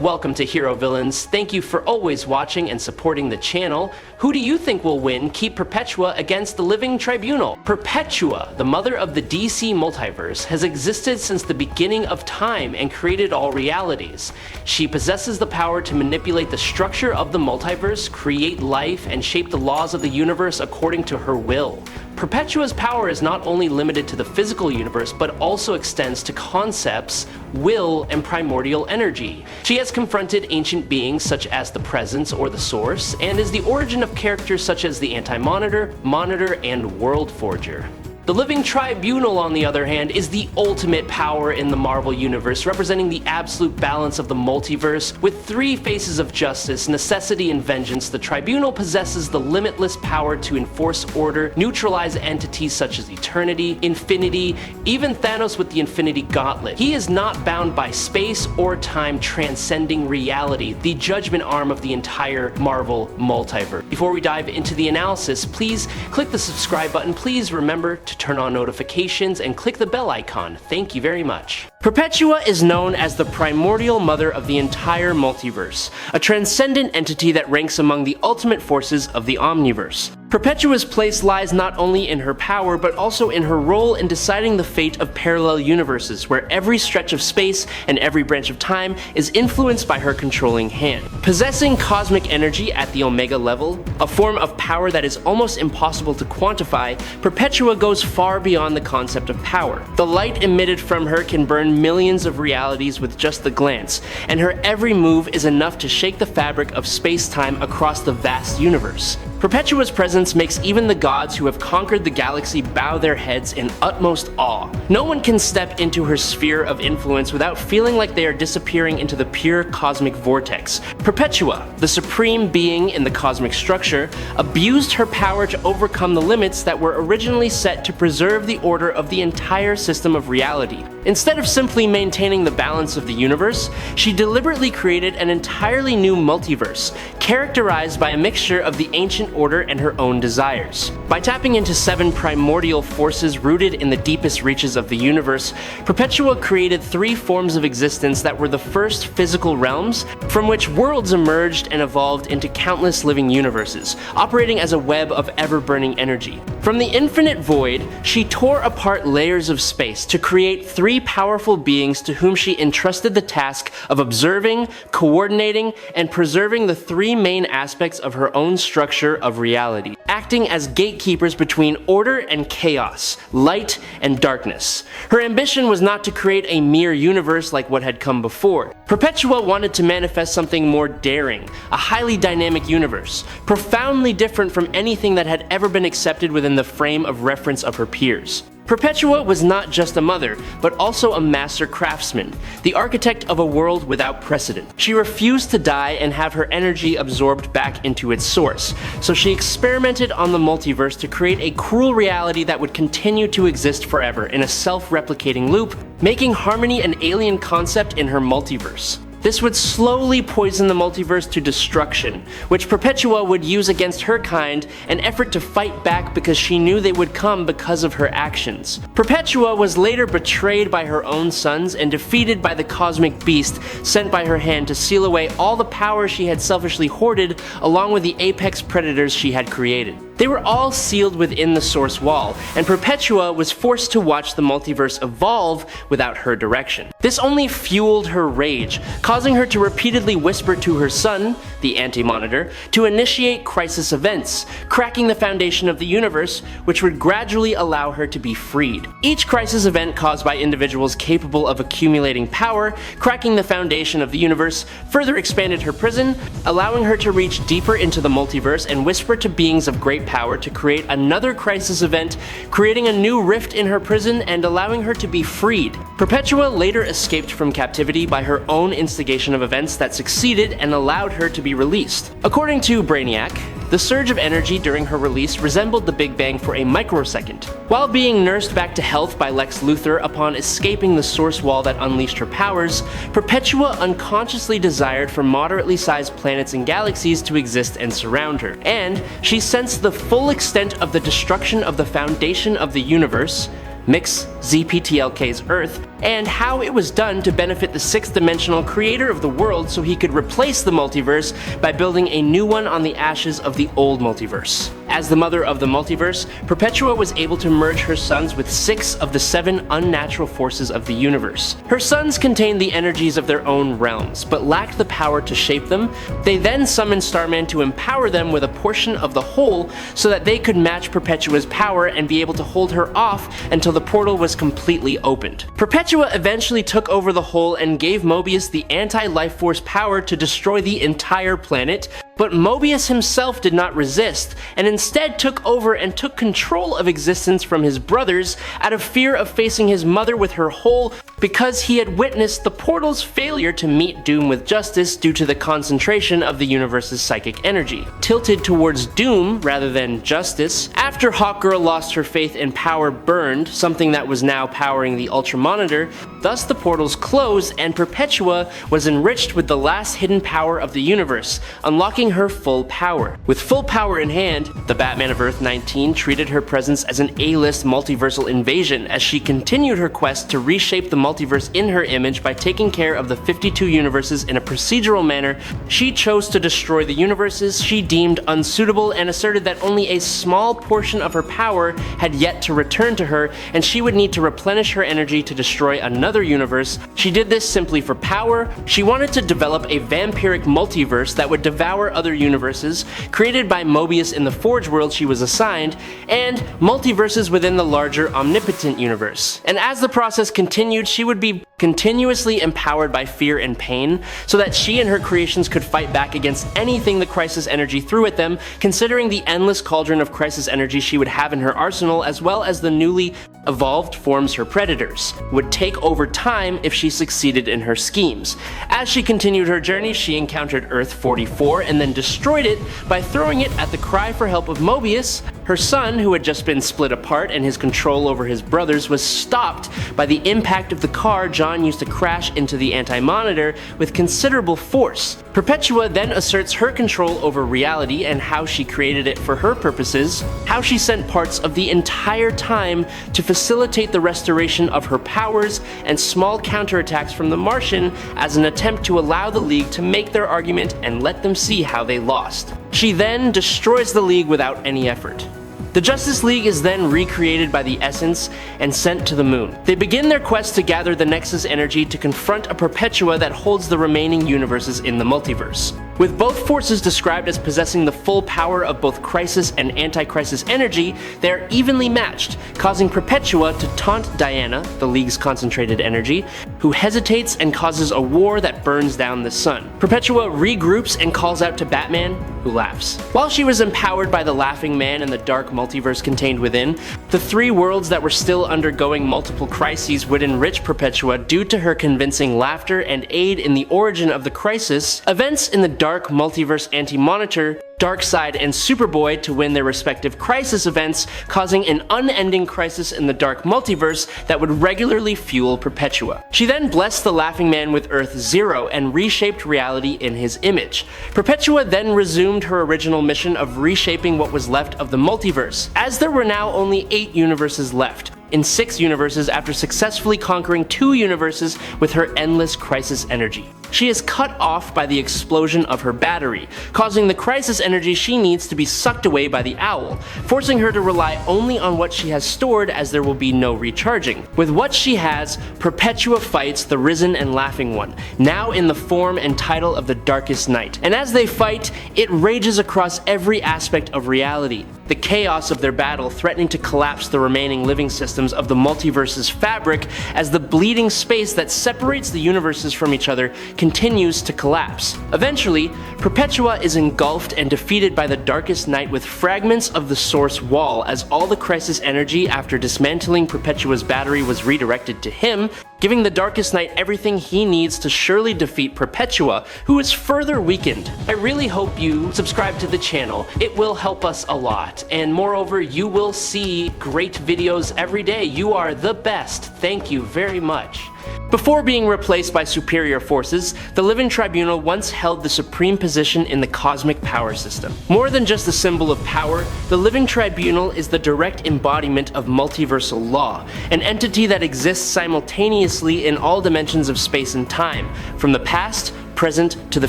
Welcome to Hero Villains. Thank you for always watching and supporting the channel. Who do you think will win Keep Perpetua against the Living Tribunal? Perpetua, the mother of the DC Multiverse, has existed since the beginning of time and created all realities. She possesses the power to manipulate the structure of the multiverse, create life, and shape the laws of the universe according to her will. Perpetua's power is not only limited to the physical universe, but also extends to concepts, will, and primordial energy. She has confronted ancient beings such as the Presence or the Source, and is the origin of characters such as the Anti-Monitor, Monitor, and World Forger. The Living Tribunal, on the other hand, is the ultimate power in the Marvel Universe, representing the absolute balance of the multiverse. With three faces of justice, necessity, and vengeance, the Tribunal possesses the limitless power to enforce order, neutralize entities such as Eternity, Infinity, even Thanos with the Infinity Gauntlet. He is not bound by space or time, transcending reality, the judgment arm of the entire Marvel Multiverse. Before we dive into the analysis, please click the subscribe button. Please remember to turn on notifications and click the bell icon. Thank you very much. Perpetua is known as the primordial mother of the entire multiverse, a transcendent entity that ranks among the ultimate forces of the omniverse. Perpetua's place lies not only in her power, but also in her role in deciding the fate of parallel universes, where every stretch of space and every branch of time is influenced by her controlling hand. Possessing cosmic energy at the Omega level, a form of power that is almost impossible to quantify, Perpetua goes far beyond the concept of power. The light emitted from her can burn millions of realities with just a glance, and her every move is enough to shake the fabric of space-time across the vast universe. Perpetua's presence makes even the gods who have conquered the galaxy bow their heads in utmost awe. No one can step into her sphere of influence without feeling like they are disappearing into the pure cosmic vortex. Perpetua, the supreme being in the cosmic structure, abused her power to overcome the limits that were originally set to preserve the order of the entire system of reality. Instead of simply maintaining the balance of the universe, she deliberately created an entirely new multiverse, characterized by a mixture of the ancient order and her own desires. By tapping into 7 primordial forces rooted in the deepest reaches of the universe, Perpetua created 3 forms of existence that were the first physical realms, from which worlds emerged and evolved into countless living universes, operating as a web of ever-burning energy. From the infinite void, she tore apart layers of space to create 3 powerful beings to whom she entrusted the task of observing, coordinating, and preserving the 3 main aspects of her own structure of reality, acting as gatekeepers between order and chaos, light and darkness. Her ambition was not to create a mere universe like what had come before. Perpetua wanted to manifest something more daring, a highly dynamic universe, profoundly different from anything that had ever been accepted within the frame of reference of her peers. Perpetua was not just a mother, but also a master craftsman, the architect of a world without precedent. She refused to die and have her energy absorbed back into its source, so she experimented on the multiverse to create a cruel reality that would continue to exist forever in a self-replicating loop, making harmony an alien concept in her multiverse. This would slowly poison the multiverse to destruction, which Perpetua would use against her kind, an effort to fight back because she knew they would come because of her actions. Perpetua was later betrayed by her own sons and defeated by the cosmic beast sent by her hand to seal away all the power she had selfishly hoarded, along with the apex predators she had created. They were all sealed within the source wall, and Perpetua was forced to watch the multiverse evolve without her direction. This only fueled her rage, causing her to repeatedly whisper to her son, the Anti-Monitor, to initiate crisis events, cracking the foundation of the universe, which would gradually allow her to be freed. Each crisis event caused by individuals capable of accumulating power, cracking the foundation of the universe, further expanded her prison, allowing her to reach deeper into the multiverse and whisper to beings of great power to create another crisis event, creating a new rift in her prison and allowing her to be freed. Perpetua later escaped from captivity by her own instigation of events that succeeded and allowed her to be released. According to Brainiac, the surge of energy during her release resembled the Big Bang for a microsecond. While being nursed back to health by Lex Luthor upon escaping the source wall that unleashed her powers, Perpetua unconsciously desired for moderately sized planets and galaxies to exist and surround her, and she sensed the full extent of the destruction of the foundation of the universe mix ZPTLK's Earth, and how it was done to benefit the sixth-dimensional creator of the world so he could replace the multiverse by building a new one on the ashes of the old multiverse. As the mother of the multiverse, Perpetua was able to merge her sons with 6 of the 7 unnatural forces of the universe. Her sons contained the energies of their own realms, but lacked the power to shape them. They then summoned Starman to empower them with a portion of the whole so that they could match Perpetua's power and be able to hold her off until the portal was completely opened. Perpetua eventually took over the whole and gave Mobius the anti-life force power to destroy the entire planet, but Mobius himself did not resist, and instead took over and took control of existence from his brothers out of fear of facing his mother with her whole, because he had witnessed the portal's failure to meet doom with justice due to the concentration of the universe's psychic energy. Tilted towards doom rather than justice, after Hawkgirl lost her faith in power burned, something that was now powering the Ultra Monitor, thus the portals closed and Perpetua was enriched with the last hidden power of the universe, unlocking her full power. With full power in hand, the Batman of Earth 19 treated her presence as an A-list multiversal invasion as she continued her quest to reshape the multiverse in her image by taking care of the 52 universes in a procedural manner. She chose to destroy the universes she deemed unsuitable and asserted that only a small portion of her power had yet to return to her and she would need to replenish her energy to destroy another universe. She did this simply for power. She wanted to develop a vampiric multiverse that would devour other universes, created by Mobius in the Forge world she was assigned, and multiverses within the larger Omnipotent universe. And as the process continued, she would be continuously empowered by fear and pain, so that she and her creations could fight back against anything the Crisis energy threw at them, considering the endless cauldron of Crisis energy she would have in her arsenal, as well as the newly evolved forms her predators would take over time if she succeeded in her schemes. As she continued her journey, she encountered Earth 44 and then destroyed it by throwing it at the cry for help of Mobius. Her son, who had just been split apart and his control over his brothers, was stopped by the impact of the car John used to crash into the Anti-Monitor with considerable force. Perpetua then asserts her control over reality and how she created it for her purposes, how she sent parts of the entire time to facilitate the restoration of her powers, and small counterattacks from the Martian as an attempt to allow the League to make their argument and let them see how they lost. She then destroys the League without any effort. The Justice League is then recreated by the Essence and sent to the moon. They begin their quest to gather the Nexus energy to confront a Perpetua that holds the remaining universes in the multiverse. With both forces described as possessing the full power of both Crisis and Anti-Crisis energy, they are evenly matched, causing Perpetua to taunt Diana, the League's concentrated energy, who hesitates and causes a war that burns down the sun. Perpetua regroups and calls out to Batman, who laughs. While she was empowered by the Laughing Man and the dark multiverse contained within, the 3 worlds that were still undergoing multiple crises would enrich Perpetua due to her convincing laughter and aid in the origin of the crisis. Events in the Dark Multiverse Anti-Monitor, Darkseid and Superboy to win their respective crisis events, causing an unending crisis in the Dark Multiverse that would regularly fuel Perpetua. She then blessed the Laughing Man with Earth Zero and reshaped reality in his image. Perpetua then resumed her original mission of reshaping what was left of the multiverse, as there were now only 8 universes left, in 6 universes after successfully conquering 2 universes with her endless Crisis energy. She is cut off by the explosion of her battery, causing the Crisis energy she needs to be sucked away by the Owl, forcing her to rely only on what she has stored as there will be no recharging. With what she has, Perpetua fights the Risen and Laughing One, now in the form and title of the Darkest Night. And as they fight, it rages across every aspect of reality, the chaos of their battle threatening to collapse the remaining living systems of the multiverse's fabric as the bleeding space that separates the universes from each other continues to collapse. Eventually, Perpetua is engulfed and defeated by the Darkest Night with fragments of the source wall, as all the Crisis energy after dismantling Perpetua's battery was redirected to him, giving the Darkest Night everything he needs to surely defeat Perpetua, who is further weakened. I really hope you subscribe to the channel. It will help us a lot, and moreover, you will see great videos every day. You are the best. Thank you very much. Before being replaced by superior forces, the Living Tribunal once held the supreme position in the cosmic power system. More than just a symbol of power, the Living Tribunal is the direct embodiment of multiversal law, an entity that exists simultaneously in all dimensions of space and time, from the past, present to the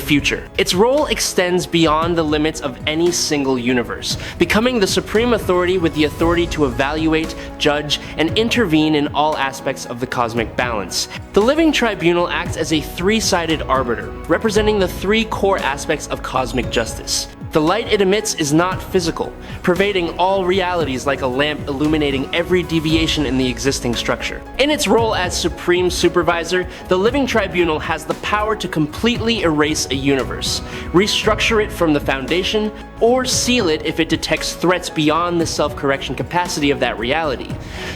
future. Its role extends beyond the limits of any single universe, becoming the supreme authority with the authority to evaluate, judge, and intervene in all aspects of the cosmic balance. The Living Tribunal acts as a three-sided arbiter, representing the three core aspects of cosmic justice. The light it emits is not physical, pervading all realities like a lamp illuminating every deviation in the existing structure. In its role as Supreme Supervisor, the Living Tribunal has the power to completely erase a universe, restructure it from the foundation, or seal it if it detects threats beyond the self-correction capacity of that reality.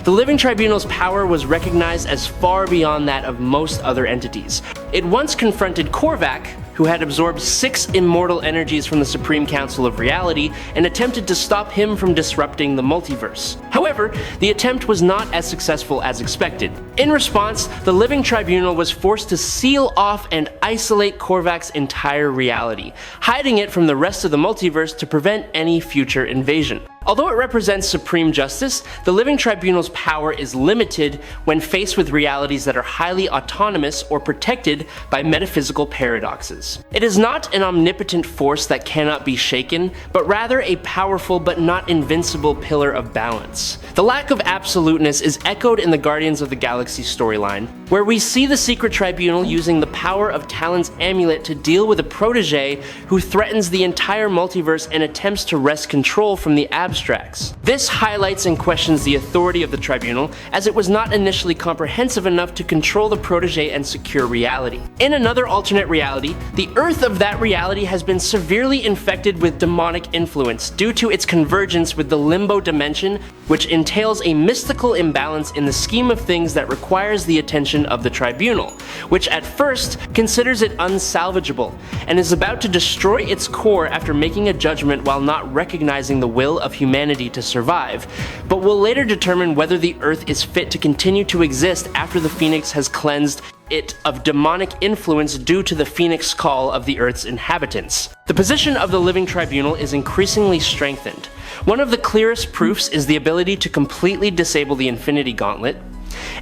The Living Tribunal's power was recognized as far beyond that of most other entities. It once confronted Korvac, who had absorbed 6 immortal energies from the Supreme Council of Reality and attempted to stop him from disrupting the multiverse. However, the attempt was not as successful as expected. In response, the Living Tribunal was forced to seal off and isolate Korvac's entire reality, hiding it from the rest of the multiverse to prevent any future invasion. Although it represents supreme justice, the Living Tribunal's power is limited when faced with realities that are highly autonomous or protected by metaphysical paradoxes. It is not an omnipotent force that cannot be shaken, but rather a powerful but not invincible pillar of balance. The lack of absoluteness is echoed in the Guardians of the Galaxy storyline, where we see the Secret Tribunal using the power of Talon's amulet to deal with a protege who threatens the entire multiverse and attempts to wrest control from the abstracts. This highlights and questions the authority of the Tribunal, as it was not initially comprehensive enough to control the protege and secure reality. In another alternate reality, the Earth of that reality has been severely infected with demonic influence due to its convergence with the Limbo dimension, which entails a mystical imbalance in the scheme of things that requires the attention of the Tribunal, which at first considers it unsalvageable, and is about to destroy its core after making a judgment while not recognizing the will of humanity to survive, but will later determine whether the Earth is fit to continue to exist after the Phoenix has cleansed it of demonic influence due to the Phoenix call of the Earth's inhabitants. The position of the Living Tribunal is increasingly strengthened. One of the clearest proofs is the ability to completely disable the Infinity Gauntlet,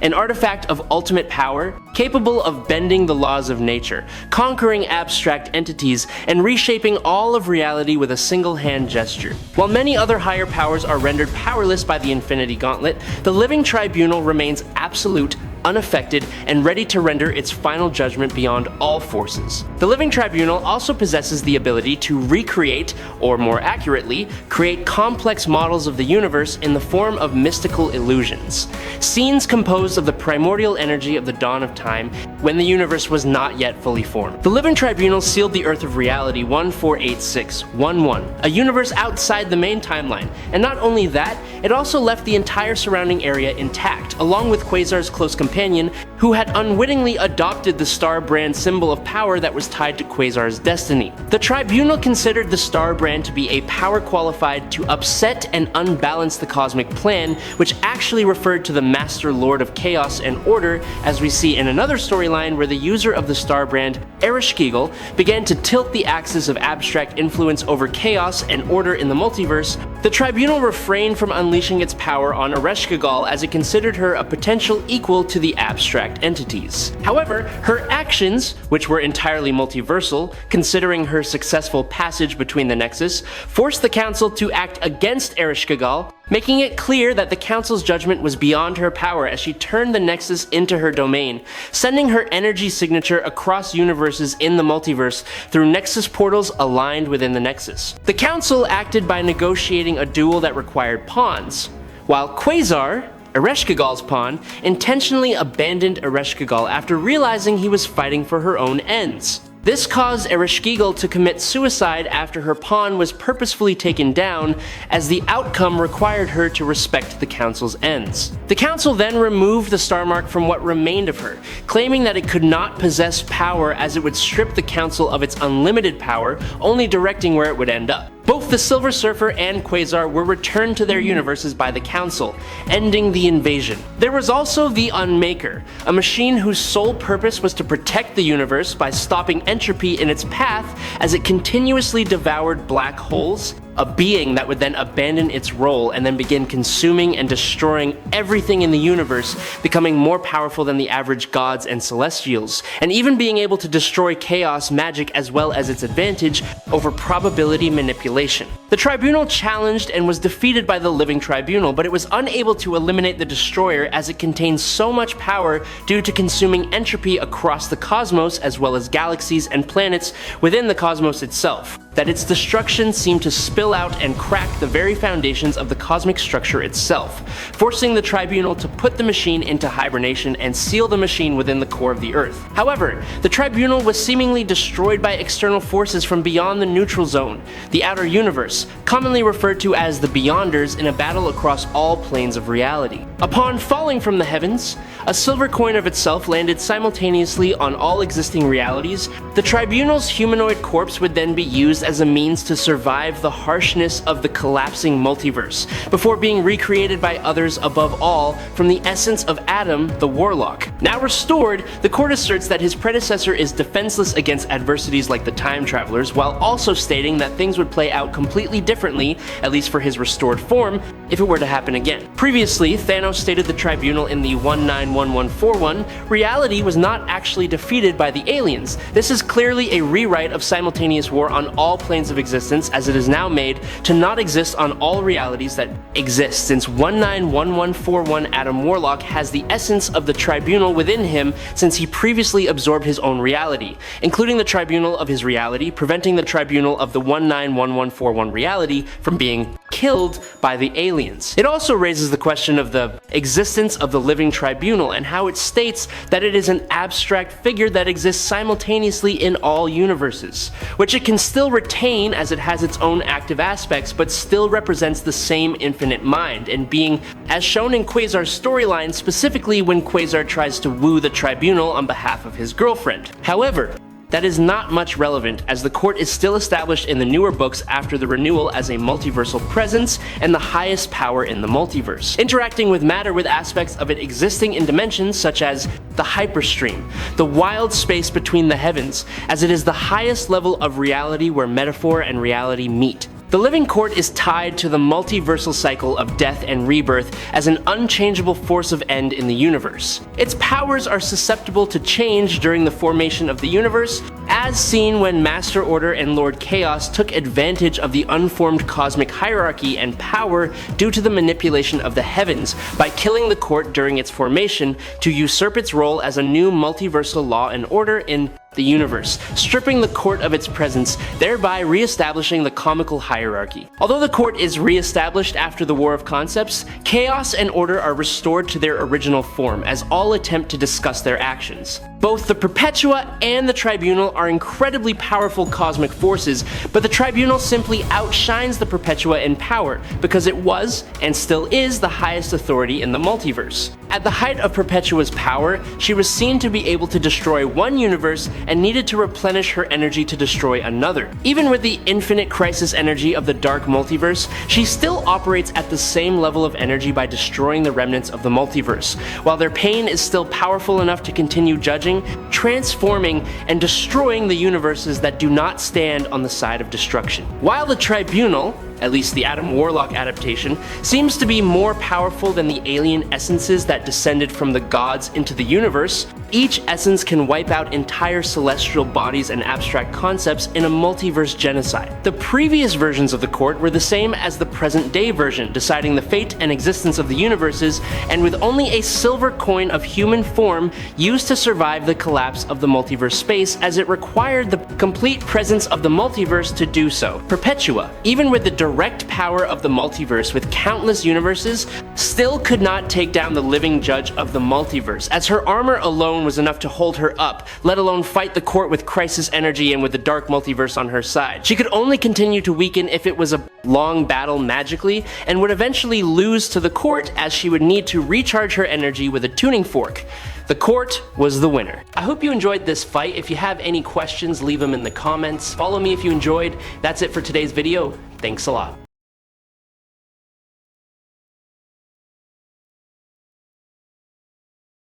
an artifact of ultimate power, capable of bending the laws of nature, conquering abstract entities, and reshaping all of reality with a single hand gesture. While many other higher powers are rendered powerless by the Infinity Gauntlet, the Living Tribunal remains absolute, unaffected, and ready to render its final judgment beyond all forces. The Living Tribunal also possesses the ability to recreate, or more accurately, create complex models of the universe in the form of mystical illusions. Scenes composed of the primordial energy of the dawn of time, when the universe was not yet fully formed. The Living Tribunal sealed the Earth of Reality 148611, a universe outside the main timeline, and not only that, it also left the entire surrounding area intact, along with Quasar's close companion, who had unwittingly adopted the star brand symbol of power that was tied to Quasar's destiny. The Tribunal considered the star brand to be a power qualified to upset and unbalance the cosmic plan, which actually referred to the Master Lord of Chaos and Order, as we see in another storyline where the user of the star brand, Ereshkigal, began to tilt the axis of abstract influence over chaos and order in the multiverse. The Tribunal refrained from unleashing its power on Ereshkigal as it considered her a potential equal to the abstract entities. However, her actions, which were entirely multiversal, considering her successful passage between the Nexus, forced the Council to act against Ereshkigal, making it clear that the Council's judgment was beyond her power as she turned the Nexus into her domain, sending her energy signature across universes in the multiverse through Nexus portals aligned within the Nexus. The Council acted by negotiating a duel that required pawns, while Quasar, Ereshkigal's pawn, intentionally abandoned Ereshkigal after realizing he was fighting for her own ends. This caused Ereshkigal to commit suicide after her pawn was purposefully taken down, as the outcome required her to respect the Council's ends. The Council then removed the star mark from what remained of her, claiming that it could not possess power as it would strip the Council of its unlimited power, only directing where it would end up. Both the Silver Surfer and Quasar were returned to their universes by the Council, ending the invasion. There was also the Unmaker, a machine whose sole purpose was to protect the universe by stopping entropy in its path as it continuously devoured black holes, a being that would then abandon its role and then begin consuming and destroying everything in the universe, becoming more powerful than the average gods and celestials, and even being able to destroy chaos magic as well as its advantage over probability manipulation. The Tribunal challenged and was defeated by the Living Tribunal, but it was unable to eliminate the Destroyer as it contained so much power due to consuming entropy across the cosmos as well as galaxies and planets within the cosmos itself, that its destruction seemed to spill out and crack the very foundations of the cosmic structure itself, forcing the Tribunal to put the machine into hibernation and seal the machine within the core of the Earth. However, the Tribunal was seemingly destroyed by external forces from beyond the neutral zone, the outer universe, commonly referred to as the Beyonders, in a battle across all planes of reality. Upon falling from the heavens, a silver coin of itself landed simultaneously on all existing realities. The Tribunal's humanoid corpse would then be used as a means to survive the harshness of the collapsing multiverse, before being recreated by others above all from the essence of Adam, the Warlock. Now restored, the court asserts that his predecessor is defenseless against adversities like the Time Travelers, while also stating that things would play out completely differently, at least for his restored form, if it were to happen again. Previously, Thanos stated the Tribunal in the 191141 reality was not actually defeated by the aliens. This is clearly a rewrite of simultaneous war on all planes of existence, as it is now made to not exist on all realities that exist, since 191141 Adam Warlock has the essence of the Tribunal within him, since he previously absorbed his own reality, including the Tribunal of his reality, preventing the Tribunal of the 191141 reality from being killed by the aliens. It also raises the question of the existence of the Living Tribunal and how it states that it is an abstract figure that exists simultaneously in all universes, which it can still retain as it has its own active aspects, but still represents the same infinite mind and being, as shown in Quasar's storyline, specifically when Quasar tries to woo the Tribunal on behalf of his girlfriend. However, that is not much relevant, as the court is still established in the newer books after the renewal as a multiversal presence and the highest power in the multiverse, interacting with matter with aspects of it existing in dimensions such as the hyperstream, the wild space between the heavens, as it is the highest level of reality where metaphor and reality meet. The Living Court is tied to the multiversal cycle of death and rebirth as an unchangeable force of end in the universe. Its powers are susceptible to change during the formation of the universe, as seen when Master Order and Lord Chaos took advantage of the unformed cosmic hierarchy and power due to the manipulation of the heavens by killing the court during its formation to usurp its role as a new multiversal law and order in the universe, stripping the court of its presence, thereby re-establishing the comical hierarchy. Although the court is re-established after the War of Concepts, chaos and order are restored to their original form as all attempt to discuss their actions. Both the Perpetua and the Tribunal are incredibly powerful cosmic forces, but the Tribunal simply outshines the Perpetua in power because it was, and still is, the highest authority in the multiverse. At the height of Perpetua's power, she was seen to be able to destroy one universe and needed to replenish her energy to destroy another. Even with the infinite crisis energy of the dark multiverse, she still operates at the same level of energy by destroying the remnants of the multiverse, while their pain is still powerful enough to continue judging, transforming, and destroying the universes that do not stand on the side of destruction. While the Tribunal, at least the Adam Warlock adaptation, seems to be more powerful than the alien essences that descended from the gods into the universe, each essence can wipe out entire celestial bodies and abstract concepts in a multiverse genocide. The previous versions of the court were the same as the present day version, deciding the fate and existence of the universes, and with only a silver coin of human form used to survive the collapse of the multiverse space, as it required the complete presence of the multiverse to do so. Perpetua, even with the direct power of the multiverse with countless universes, still could not take down the living judge of the multiverse, as her armor alone was enough to hold her up, let alone fight the court with crisis energy and with the dark multiverse on her side. She could only continue to weaken if it was a long battle magically, and would eventually lose to the court as she would need to recharge her energy with a tuning fork. The court was the winner. I hope you enjoyed this fight. If you have any questions, leave them in the comments. Follow me if you enjoyed. That's it for today's video. Thanks a lot.